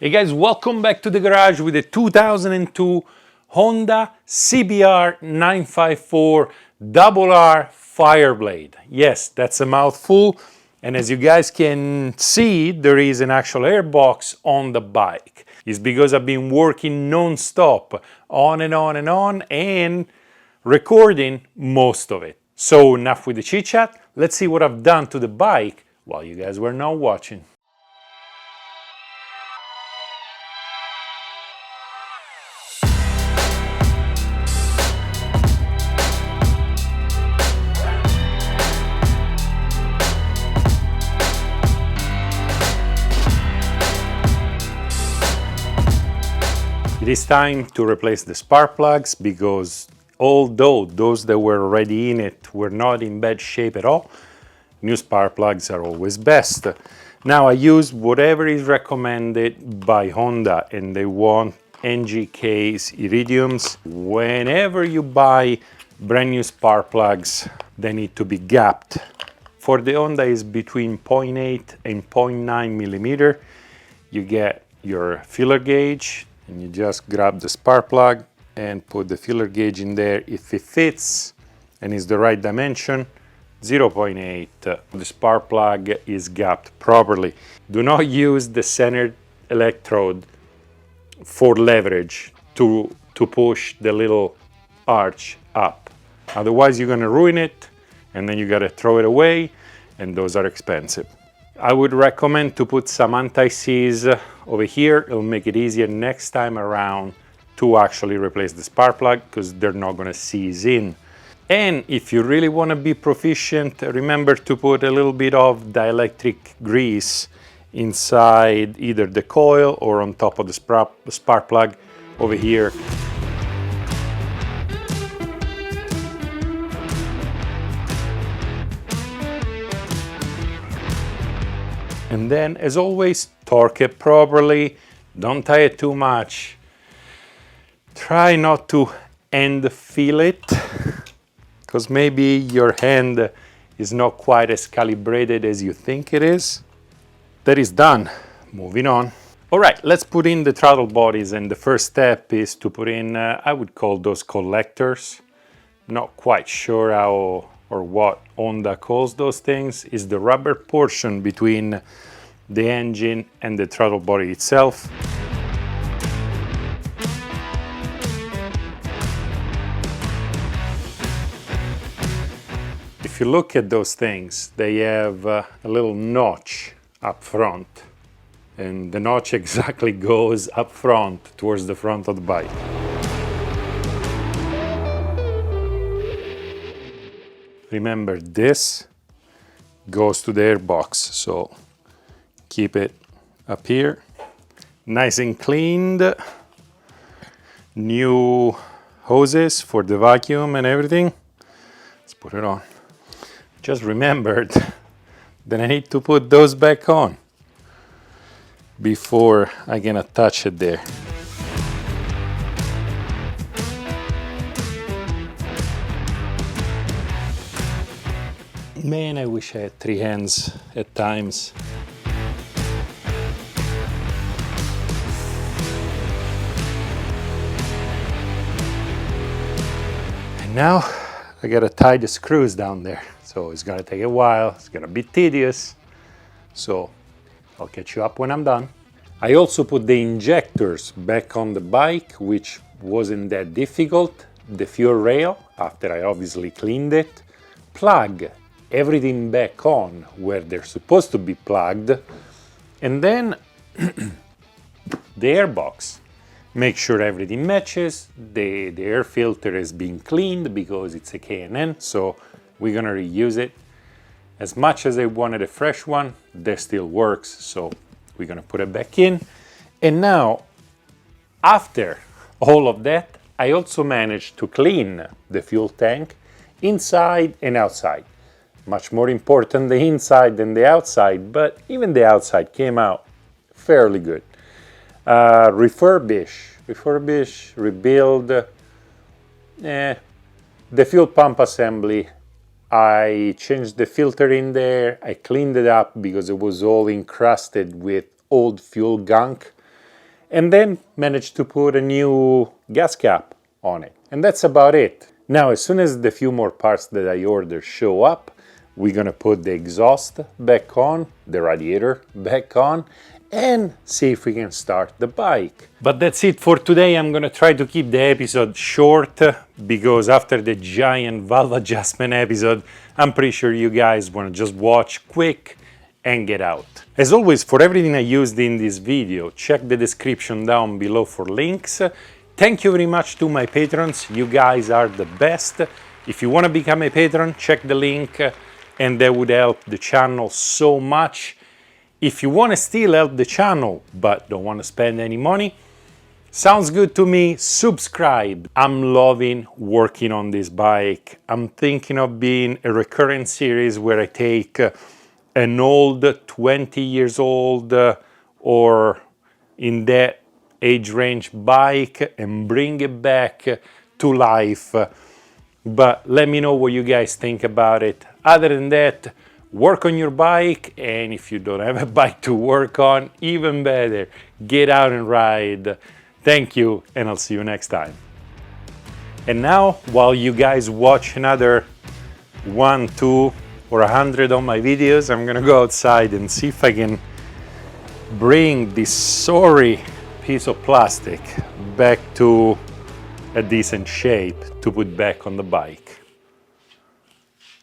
Hey guys, welcome back to the garage with the 2002 Honda CBR 954 RR Fireblade. Yes, that's a mouthful, and as you guys can see, there is an actual airbox on the bike. It's because I've been working non-stop, on and on and on, and recording most of it. So enough with the chit chat, let's see what I've done to the bike while you guys were not watching. It is time to replace the spark plugs because although those that were already in it were not in bad shape at all, new spark plugs are always best. Now I use whatever is recommended by Honda, and they want NGKs, iridiums. Whenever you buy brand new spark plugs, they need to be gapped. For the Honda is between 0.8 and 0.9 millimeter. You get your filler gauge, and you just grab the spark plug and put the filler gauge in there. If it fits and is the right dimension, 0.8, the spark plug is gapped properly. Do not use the centered electrode for leverage to push the little arch up. Otherwise you're gonna ruin it, and then you gotta throw it away, and those are expensive. I would recommend to put some anti-seize over here. It'll make it easier next time around to actually replace the spark plug because they're not going to seize in. And if you really want to be proficient, remember to put a little bit of dielectric grease inside either the coil or on top of the spark plug over here. And then, as always, torque it properly. Don't tie it too much. Try not to end feel it, because maybe your hand is not quite as calibrated as you think it is. That is done. Moving on. All right, let's put in the throttle bodies, and the first step is to put in, I would call those collectors. Not quite sure how or what Honda calls those things, is the rubber portion between the engine and the throttle body itself. If you look at those things, they have a little notch up front, and the notch exactly goes up front towards the front of the bike. Remember, this goes to the airbox, so keep it up here, nice and cleaned. New hoses for the vacuum and everything. Let's put it on. Just remembered that I need to put those back on before I can attach it there. Man, I wish I had three hands at times. And now I gotta tie the screws down there. So it's gonna take a while, it's gonna be tedious. So I'll catch you up when I'm done. I also put the injectors back on the bike, which wasn't that difficult. The fuel rail, after I obviously cleaned it. Plug everything back on where they're supposed to be plugged, and then the airbox. Make sure everything matches. The air filter is being cleaned because it's a K&N, so we're gonna reuse it. As much as I wanted a fresh one, that still works, so we're gonna put it back in. And now, after all of that, I also managed to clean the fuel tank inside and outside. Much more important the inside than the outside, but even the outside came out fairly good. Refurbish, rebuild the fuel pump assembly. I changed the filter in there, I cleaned it up because it was all encrusted with old fuel gunk. and then managed to put a new gas cap on it. And that's about it. Now, as soon as the few more parts that I ordered show up, we're gonna put the exhaust back on, the radiator back on, and see if we can start the bike. But that's it for today. I'm gonna try to keep the episode short because after the giant valve adjustment episode, I'm pretty sure you guys wanna just watch quick and get out. As always, for everything I used in this video, check the description down below for links. Thank you very much to my patrons. You guys are the best. If you wanna become a patron, check the link and that would help the channel so much. If you want to still help the channel but don't want to spend any money, sounds good to me, subscribe. I'm loving working on this bike. I'm thinking of being a recurrent series where I take an old 20 years old or in that age range bike and bring it back to life. But let me know what you guys think about it. Other than that, work on your bike, and if you don't have a bike to work on, even better, get out and ride. Thank you, and I'll see you next time. And now, while you guys watch another 1, 2, or 100 of my videos, I'm gonna go outside and see if I can bring this sorry piece of plastic back to a decent shape to put back on the bike.